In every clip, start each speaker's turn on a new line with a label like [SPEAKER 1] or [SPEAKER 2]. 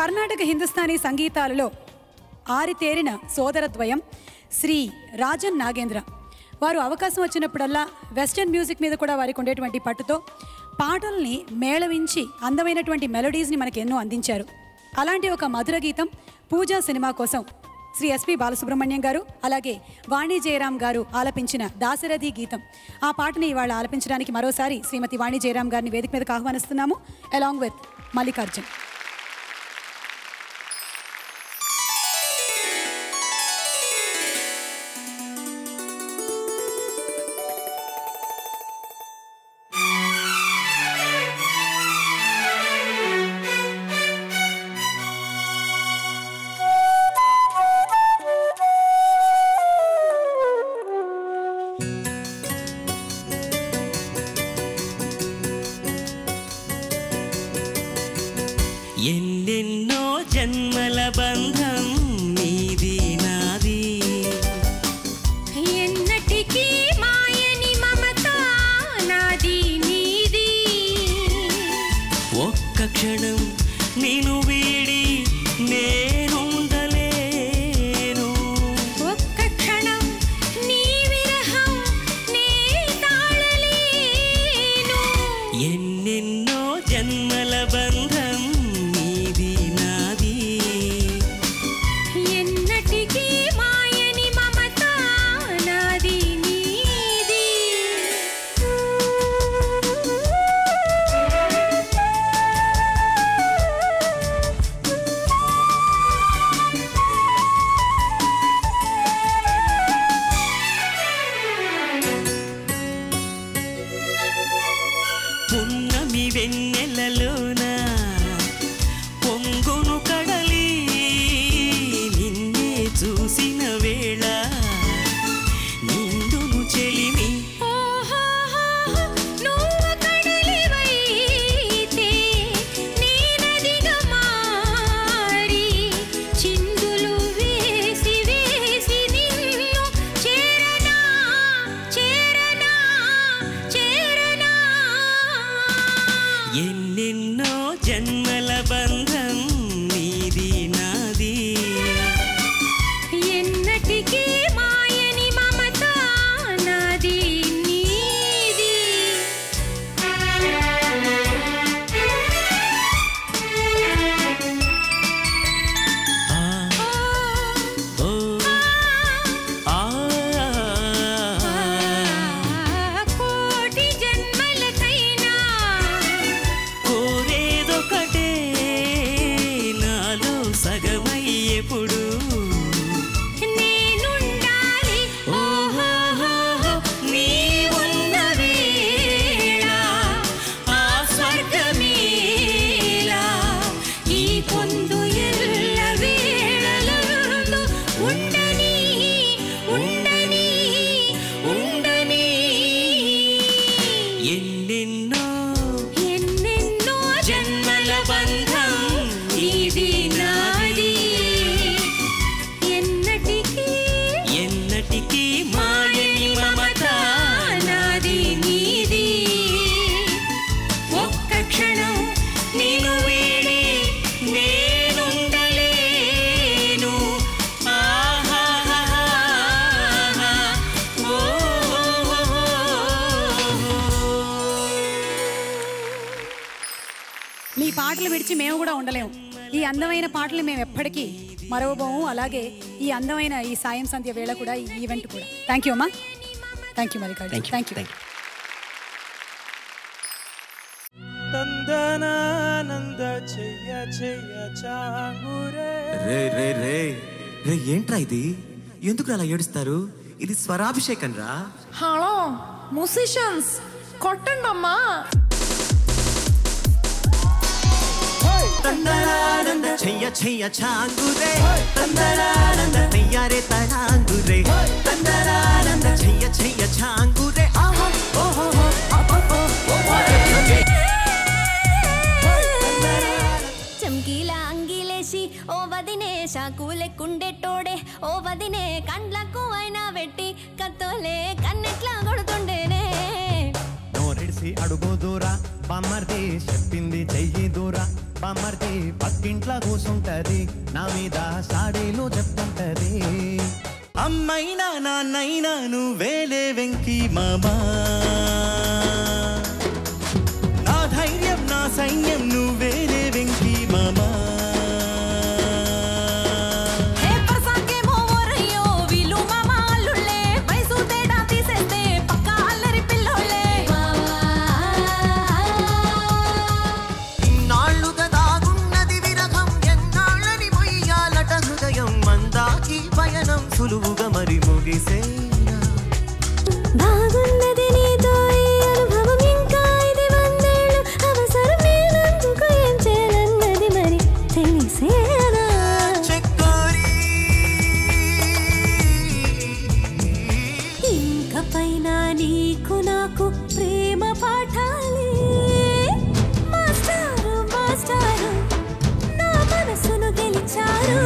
[SPEAKER 1] కర్ణాటక హిందుస్థానీ సంగీతాలలో ఆరితేరిన సోదరద్వయం శ్రీ రాజన్ నాగేంద్ర. వారు అవకాశం వచ్చినప్పుడల్లా వెస్టర్న్ మ్యూజిక్ మీద కూడా వారికి ఉండేటువంటి పట్టుతో పాటల్ని మేళవించి అందమైనటువంటి మెలోడీస్ని మనకు ఎన్నో అందించారు. అలాంటి ఒక మధుర గీతం పూజా సినిమా కోసం శ్రీ ఎస్పి బాలసుబ్రహ్మణ్యం గారు అలాగే వాణి జయరాం గారు ఆలపించిన దాశరథి గీతం. ఆ పాటని ఇవాళ ఆలపించడానికి మరోసారి శ్రీమతి వాణి జయరాం గారిని వేదిక మీదకు ఆహ్వానిస్తున్నాము అలాంగ్ విత్ మల్లికార్జున్.
[SPEAKER 2] ఎన్నెన్నో జన్మల బంధం నీది నాది,
[SPEAKER 3] ఎన్నటికీ మాయని మమత నాది నీది.
[SPEAKER 2] ఒక్క క్షణం నేను వీడి నేనుండలేను,
[SPEAKER 3] ఒక్క క్షణం నీ విరహం నే తాళలేను.
[SPEAKER 2] ఎన్నెన్నో జన్మల బంధం నీది నాది,
[SPEAKER 3] ఎన్నటికీ మాయని మమత నాది నీది.
[SPEAKER 2] పున్నమి వెన్నెలలోన పొంగును కడలి నిన్నే చూసిన వేళ నిండును చెలిమి.
[SPEAKER 3] నువ్వు కడలివైతే నేనదిగా మారి చిందులు వేసి వేసి నిన్ను చేరనా చేరనా చేరనా.
[SPEAKER 2] ఎన్నెన్నో జన్మల బంధం నీది నాది,
[SPEAKER 3] ఎన్నటికీ మాయని మమత నాది నీది.
[SPEAKER 2] ఆ ఓ ఆ
[SPEAKER 3] కోటి జన్మలకైనా
[SPEAKER 2] కోరేదొకటే నాలో సగమై ఎప్పుడు
[SPEAKER 3] నేనుండాలి.
[SPEAKER 2] ఓహో నీ ఉన్న వేళ ఆ స్వర్గమేలా ఈ పొందు ఎల్ల వేళలందు ఉండని ఉండని ఉండని. ఎన్నెన్నో
[SPEAKER 3] ఎన్నెన్నో
[SPEAKER 2] జన్మల బంధం ఇది నాది,
[SPEAKER 3] ఎన్నటికీ
[SPEAKER 2] ఎన్నటికీ మాయని మమత నాది నీది. ఒక్క క్షణం నేను వీడి నేనుండలేను. ఆహాహాహా ఓ
[SPEAKER 1] మీ పాటలు విడిచి మేము కూడా ఉండలేము. ఈ అందమైన పాటలు మేము ఎప్పటికీ మరవబోము. అలాగే ఈ అందమైన ఈ సాయం సంధ్య వేళ కూడా ఈ ఈవెంట్ కూడా. థ్యాంక్ యూ అమ్మా. Thank you Mallikarjun. Thank you.
[SPEAKER 4] తందనానంద చెయ్య చెయ్య చాంగురే.
[SPEAKER 5] రే రే రే రే ఏంట్రా ఇది? ఎందుకు అలా ఏడుస్తారు? ఇది స్వరాభిషేకం రా.
[SPEAKER 6] Hello musicians కొట్టండమ్మా.
[SPEAKER 5] తందనానంద చెయ్య చెయ్య చాంగురే, తందనానంద తెయ్యారే తనాంగురే, తందనానంద చెయ్య చెయ్య చాంగురే. ఆహా ఓహో
[SPEAKER 3] చమ్కీల అంగిలేసి ఓ వదినే షాకులెక్కుండెట్టోడే ఓ వదినే కండ్లకు అయినా పెట్టి కత్తోలే కన్నెట్లా కొడుతుండేనే.
[SPEAKER 4] నోరెడిసి అడుగు దూరా బామ్మర్ది చెప్పింది చెయ్యి దూరా
[SPEAKER 7] బామ్మర్ది పక్కింట్లో కూసుంటది నా మీద సాడీలు చెప్తుంటది
[SPEAKER 8] అమ్మైనా నాన్నైనా నువ్వేలే వెంకీ మామా నా ధైర్యం నా సైన్యం నువ్వేలే వెంకీ మామా
[SPEAKER 5] సులువుగా మరి ముగిసేనా
[SPEAKER 3] బాగున్నది నీతో ఈ అనుభవం ఇంకా ఇది వందేళ్ళు అవసరం నేనందుకు ఏం చేయాలన్నది మరి తెలిసేనా ఇంకా పైన నీకు నాకు ప్రేమ పాఠాలే మాస్టారు మాస్టారు నా మనసును గెలిచారు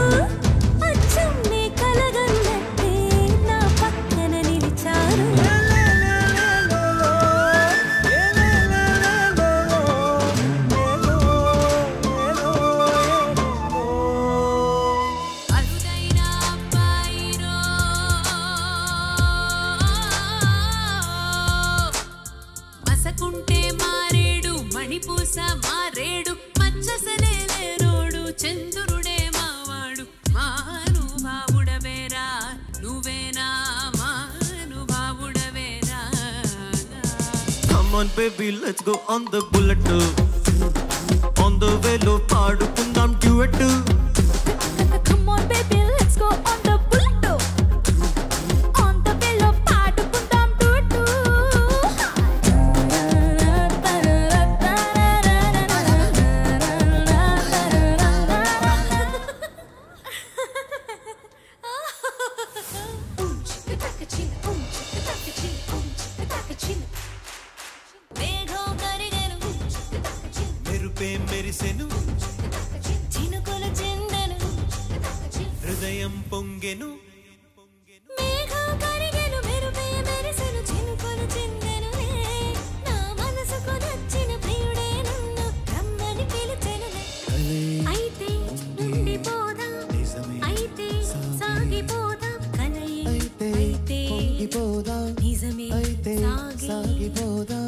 [SPEAKER 2] మసకుంటే మారేడు మణిపూస మారేడు మచ్చసనేలేరోడు చంద్రుడే మావాడు మానుభావుడవేరా నువ్వేనా మానుభావుడవేరా
[SPEAKER 5] Come on baby let's go on the bullet on the way లో పాడుకుందాం duet
[SPEAKER 3] Come on baby let's go on the bullet on the way లో పాడుకుందాం duet
[SPEAKER 8] మెరుపే మెరిసెను
[SPEAKER 3] చినుకులు చిందెను
[SPEAKER 8] హృదయం పొంగెను
[SPEAKER 3] మేఘం కరిగెను మెరుపే మెరిసెను చినుకులు చిందెను నా మనసుకు నచ్చిన ప్రియుడే నన్ను రమ్మని పిలిచెను అయితే ఉండిపోదాం అయితే సాగిపోదాం కలయి అయితే నిజమే సాగిపోదాం